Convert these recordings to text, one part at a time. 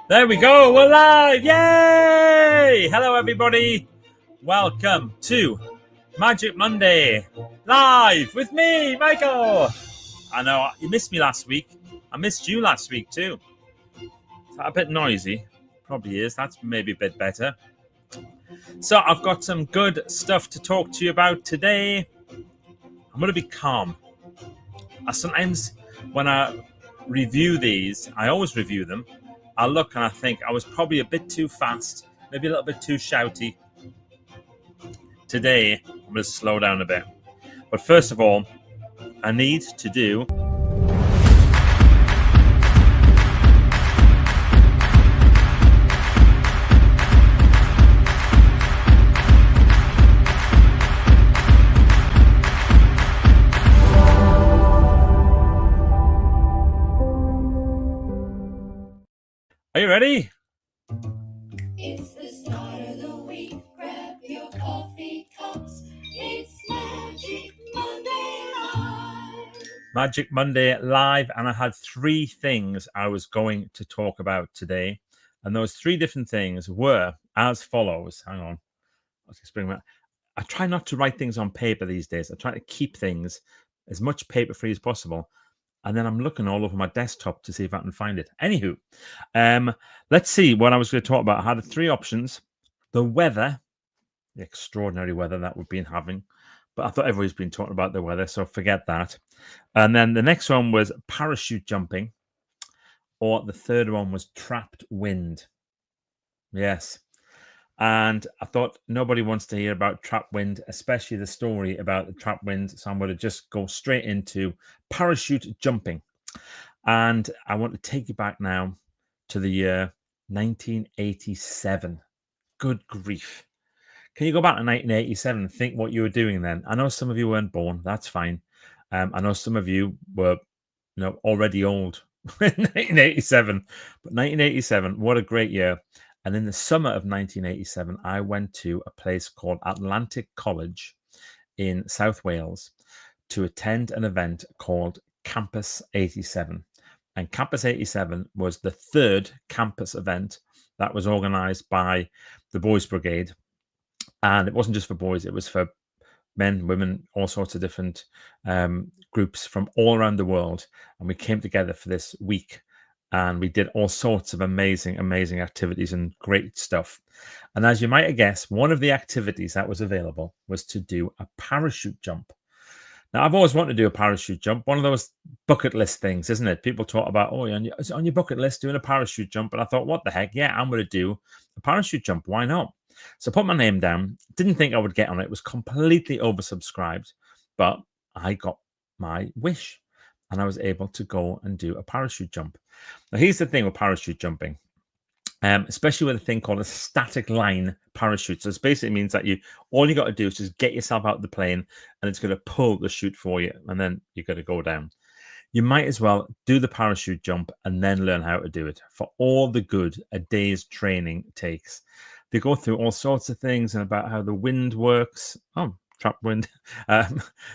There we go. We're live. Yay! Hello, everybody. Welcome to Magic Monday live with me, Michael. I know you missed me last week. I missed you last week too. Is that a bit noisy? Probably is. That's maybe a bit better. So I've got some good stuff to talk to you about today. I'm going to be calm. Sometimes when I review these, I always review them. I look and I think I was probably a bit too fast, maybe a little bit too shouty. Today, I'm going to slow down a bit. But first of all, I need to do Are you ready? It's the start of the week. Grab your coffee cups. It's Magic Monday Live. Magic Monday Live, and I had three things I was going to talk about today. And those three different things were as follows. Hang on. Let's explain that. I try not to write things on paper these days. I try to keep things as much paper free as possible. And then I'm looking all over my desktop to see if I can find it. Anywho, let's see what I was going to talk about. I had three options. The weather, the extraordinary weather that we've been having. But I thought everybody's been talking about the weather, so forget that. And then the next one was parachute jumping. Or the third one was trapped wind. Yes. And I thought nobody wants to hear about trap wind, especially the story about the trap wind. So I'm going to just go straight into parachute jumping. And I want to take you back now to the year 1987. Good grief. Can you go back to 1987 and think what you were doing then? I know some of you weren't born. That's fine. I know some of you were, already old in 1987. But 1987, what a great year. And in the summer of 1987, I went to a place called Atlantic College in South Wales to attend an event called Campus 87. And Campus 87 was the third campus event that was organized by the Boys Brigade. And it wasn't just for boys, it was for men, women, all sorts of different groups from all around the world. And we came together for this week. And we did all sorts of amazing activities and great stuff. And as you might have guessed, one of the activities that was available was to do a parachute jump. Now, I've always wanted to do a parachute jump, one of those bucket list things, isn't it? People talk about, it's on your bucket list doing a parachute jump. And I thought, what the heck? Yeah, I'm going to do a parachute jump. Why not? So I put my name down. Didn't think I would get on it. It was completely oversubscribed, but I got my wish. And I was able to go and do a parachute jump. Now, here's the thing with parachute jumping, especially with a thing called a static line parachute. So it basically means that all you got to do is just get yourself out of the plane, and it's going to pull the chute for you, and then you're going to go down. You might as well do the parachute jump and then learn how to do it for all the good a day's training takes. They go through all sorts of things and about how the wind works. Trap wind,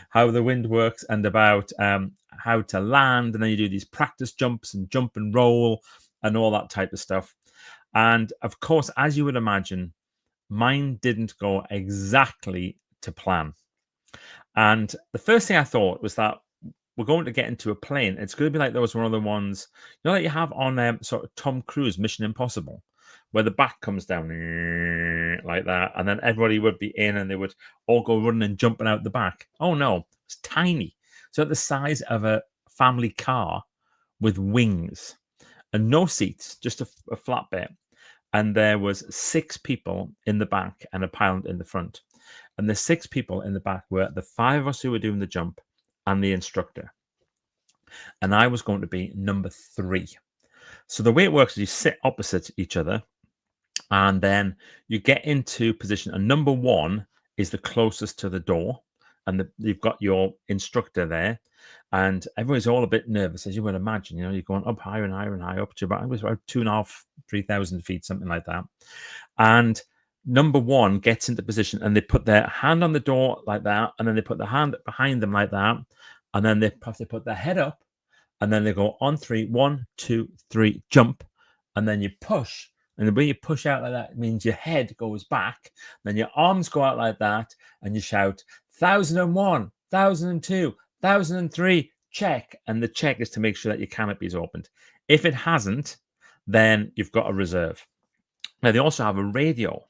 how the wind works, and about how to land, and then you do these practice jumps and jump and roll and all that type of stuff. And of course, as you would imagine, mine didn't go exactly to plan. And the first thing I thought was that we're going to get into a plane. It's going to be like those one of the ones that you have on sort of Tom Cruise Mission Impossible, where the back comes down like that, and then everybody would be in and they would all go running and jumping out the back. Oh no, it's tiny. So the size of a family car with wings and no seats, just a flat bit. And there was 6 people in the back and a pilot in the front. And the 6 people in the back were the 5 of us who were doing the jump and the instructor. And I was going to be number 3. So the way it works is you sit opposite each other, and then you get into position. And number 1 is the closest to the door, and you've got your instructor there, and everybody's all a bit nervous, as you would imagine. You're going up higher and higher and higher, up to about 2,500, 3,000 feet, something like that. And number 1 gets into position, and they put their hand on the door like that, and then they put the hand behind them like that, and then they put their head up, and then they go on 3, 1, 2, 3, jump, and then you push. And the way you push out like that means your head goes back, then your arms go out like that, and you shout 1001, 1002, 1003, check. And the check is to make sure that your canopy is opened. If it hasn't, then you've got a reserve. Now, they also have a radio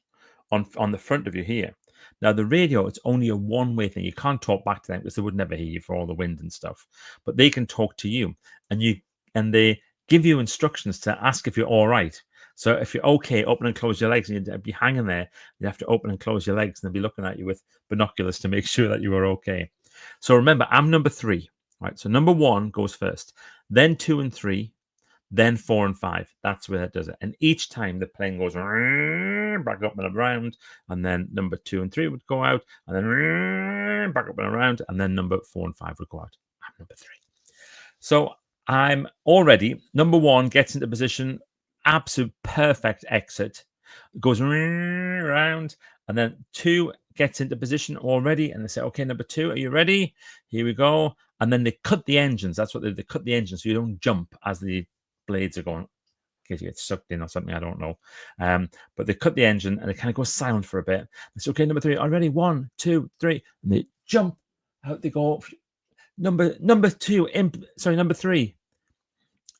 on the front of you here. Now, the radio, it's only a one-way thing. You can't talk back to them because they would never hear you for all the wind and stuff. But they can talk to you, and they give you instructions to ask if you're all right. So if you're okay, open and close your legs, and you'd be hanging there. You have to open and close your legs, and they'll be looking at you with binoculars to make sure that you are okay. So remember, I'm number 3. Right. So number 1 goes first, then 2 and 3, then 4 and 5. That's where it does it. And each time the plane goes back up and around, and then number 2 and 3 would go out, and then back up and around, and then number 4 and 5 would go out. I'm number 3. So I'm already, number 1 gets into position, absolute perfect exit, goes around, and then 2 gets into position already, and they say, okay, number 2, are you ready? Here we go. And then they cut the engines. That's what they cut the engines, so you don't jump as the blades are going, in case you get sucked in or something, I don't know. But they cut the engine, and it kind of goes silent for a bit. It's okay, number 3, are you ready? 1, 2, 3, and they jump out. They go number 3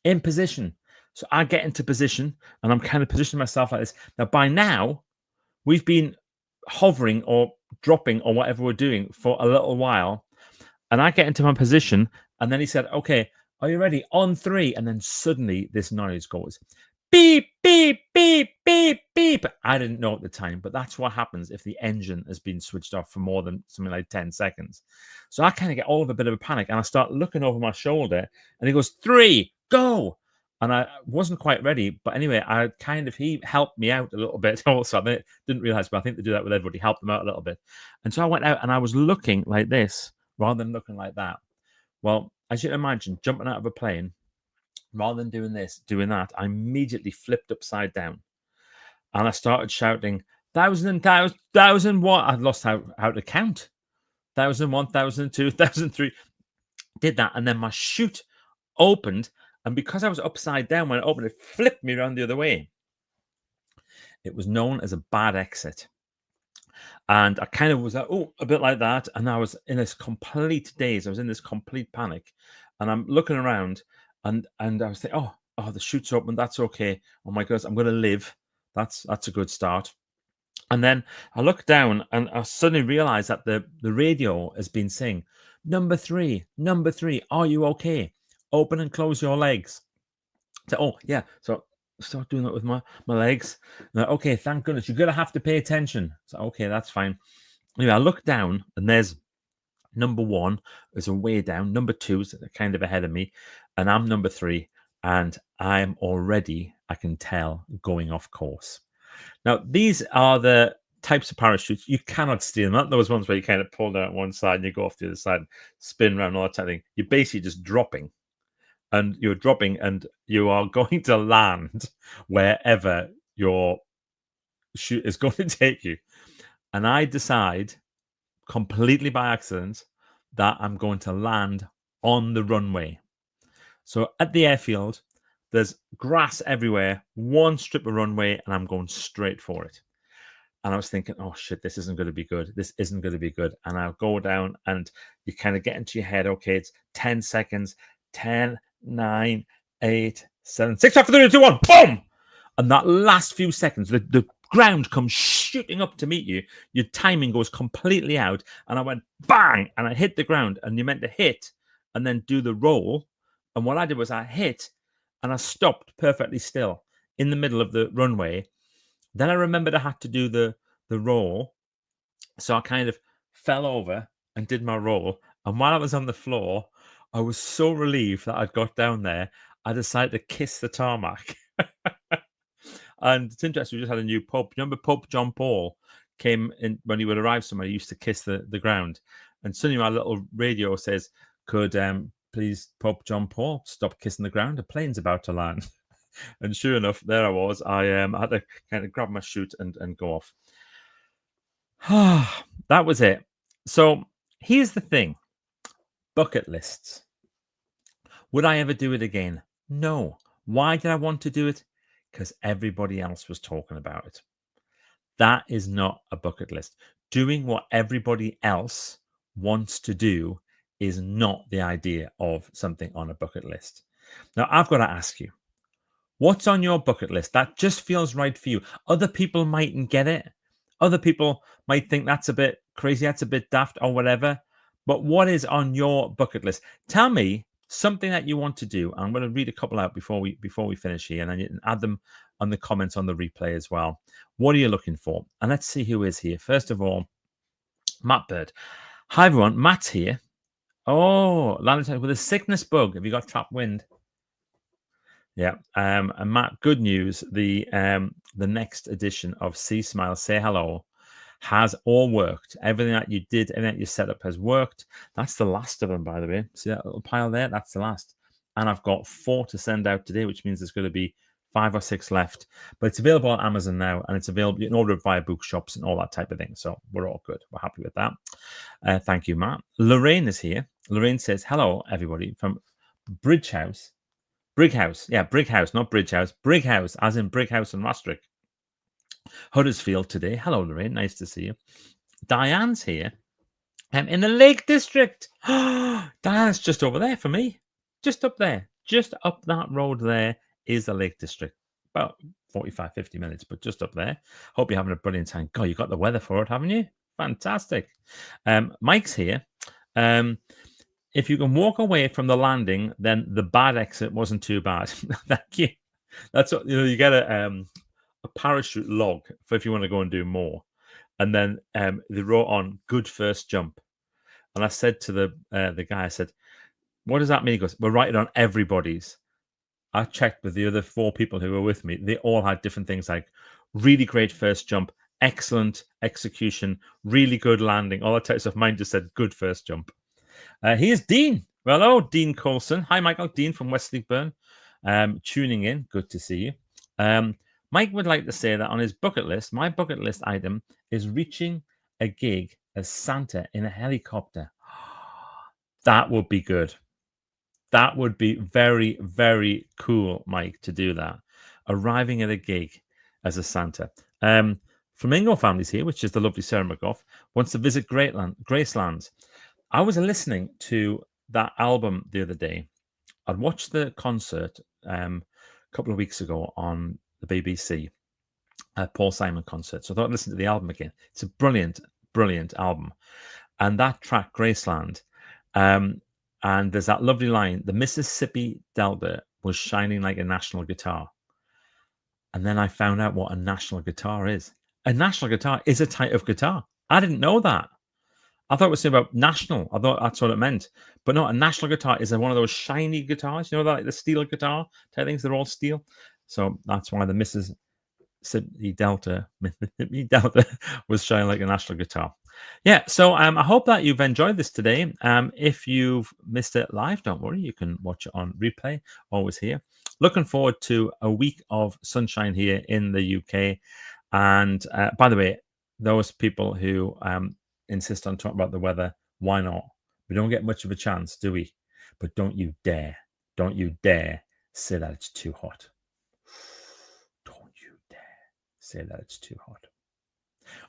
in position. So I get into position, and I'm kind of positioning myself like this. Now, by now, we've been hovering or dropping or whatever we're doing for a little while, and I get into my position, and then he said, okay, are you ready? On 3. And then suddenly this noise goes, beep, beep, beep, beep, beep. I didn't know at the time, but that's what happens if the engine has been switched off for more than something like 10 seconds. So I kind of get all of a bit of a panic, and I start looking over my shoulder, and he goes, 3, go. And I wasn't quite ready, but anyway, he helped me out a little bit also. I didn't realize, but I think they do that with everybody, help them out a little bit. And so I went out, and I was looking like this rather than looking like that. Well, as you can imagine, jumping out of a plane, rather than doing this, doing that, I immediately flipped upside down, and I started shouting 1,001. I'd lost how to count. 1,001, 1,002, 1,003. Did that, and then my chute opened, and because I was upside down when it opened, it flipped me around the other way. It was known as a bad exit. And I kind of was like, oh, a bit like that. And I was in this complete daze. I was in this complete panic. And I'm looking around, and I was thinking, oh, the chute's open. That's okay. Oh my goodness, I'm going to live. That's a good start. And then I looked down, and I suddenly realized that the radio has been saying, number 3, are you okay? Open and close your legs. So, oh, yeah. So start doing that with my legs. Like, okay, thank goodness. You're going to have to pay attention. So, okay, that's fine. Anyway, I look down, and there's number 1 is a way down. Number 2 is kind of ahead of me. And I'm number 3. And I'm already, I can tell, going off course. Now, these are the types of parachutes. You cannot steal them. Not those ones where you kind of pull down one side and you go off the other side, spin around, all that type of thing. You're basically just dropping. And you're dropping, and you are going to land wherever your chute is going to take you. And I decide completely by accident that I'm going to land on the runway. So at the airfield, there's grass everywhere, one strip of runway, and I'm going straight for it. And I was thinking, oh shit, this isn't going to be good. This isn't going to be good. And I'll go down, and you kind of get into your head, okay, it's 10 seconds, 10, 9, 8, 7, 6, 5, 4, 3, 2, 1, boom! And that last few seconds, the ground comes shooting up to meet you. Your timing goes completely out. And I went bang, and I hit the ground. And you meant to hit and then do the roll. And what I did was I hit, and I stopped perfectly still in the middle of the runway. Then I remembered I had to do the roll. So I kind of fell over and did my roll. And while I was on the floor, I was so relieved that I'd got down there, I decided to kiss the tarmac. And it's interesting, we just had a new Pope. Remember Pope John Paul came in when he would arrive somewhere, he used to kiss the ground. And suddenly my little radio says, could please Pope John Paul stop kissing the ground? A plane's about to land. And sure enough, there I was. I had to kind of grab my chute and go off. That was it. So here's the thing. Bucket lists. Would I ever do it again? No. Why did I want to do it? because everybody else was talking about it. That is not a bucket list. Doing what everybody else wants to do is not the idea of something on a bucket list. Now, I've got to ask you, what's on your bucket list that just feels right for you? Other people mightn't get it. Other people might think that's a bit crazy, that's a bit daft or whatever. But what is on your bucket list? Tell me something that you want to do. I'm going to read a couple out before we finish here, and then you can add them on the comments on the replay as well. What are you looking for? And let's see who is here. First of all, Matt Bird. Hi everyone, Matt's here. Oh, landed with a sickness bug. Have you got trapped wind? Yeah. And Matt, good news. The next edition of See Smile, Say Hello has all worked. Everything that you did, everything that you set up has worked. That's the last of them, by the way. See that little pile there? That's the last. And I've got 4 to send out today, which means there's going to be 5 or 6 left. But it's available on Amazon now, and it's available. You can order it via bookshops and all that type of thing. So we're all good. We're happy with that. Thank you, Matt. Lorraine is here. Lorraine says, hello, everybody, from Bridge House. Brig House. Yeah, Brig House, not Bridge House. Brig House, as in Brig House and Maastricht. Huddersfield today. Hello, Lorraine. Nice to see you. Diane's here. I'm in the Lake District. Diane's just over there for me. Just up there. Just up that road there is the Lake District. About 45, 50 minutes, but just up there. Hope you're having a brilliant time. God, you got the weather for it, haven't you? Fantastic. Mike's here. If you can walk away from the landing, then the bad exit wasn't too bad. Thank you. That's what you get a parachute log for if you want to go and do more. And then they wrote on good first jump. And I said to the guy, I said, what does that mean? He goes, we're writing on everybody's. I checked with the other 4 people who were with me. They all had different things like really great first jump, excellent execution, really good landing, all that type of stuff. Mine just said good first jump. Here's Dean. Well, hello, Dean Coulson. Hi, Michael. Dean from Westleigh-Burn. Tuning in. Good to see you. Mike would like to say that on his bucket list, my bucket list item is reaching a gig as Santa in a helicopter. That would be good. That would be very, very cool, Mike, to do that. Arriving at a gig as a Santa. Flamingo Family's here, which is the lovely Sarah McGough, wants to visit Gracelands. I was listening to that album the other day. I'd watched the concert a couple of weeks ago on the BBC, Paul Simon concert. So I thought I'd listen to the album again. It's a brilliant, brilliant album. And that track, Graceland, and there's that lovely line, the Mississippi Delta was shining like a national guitar. And then I found out what a national guitar is. A national guitar is a type of guitar. I didn't know that. I thought it was something about national. I thought that's what it meant. But no, a national guitar is one of those shiny guitars. You know, like the steel guitar type things. They're all steel. So that's why the Mississippi Delta was shining like a national guitar. Yeah, so I hope that you've enjoyed this today. If you've missed it live, don't worry. You can watch it on replay. Always here. Looking forward to a week of sunshine here in the UK. And by the way, those people who insist on talking about the weather, why not? We don't get much of a chance, do we? But don't you dare say that it's too hot. Don't you dare say that it's too hot.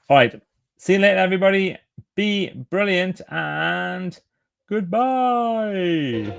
All right. See you later, everybody. Be brilliant and goodbye.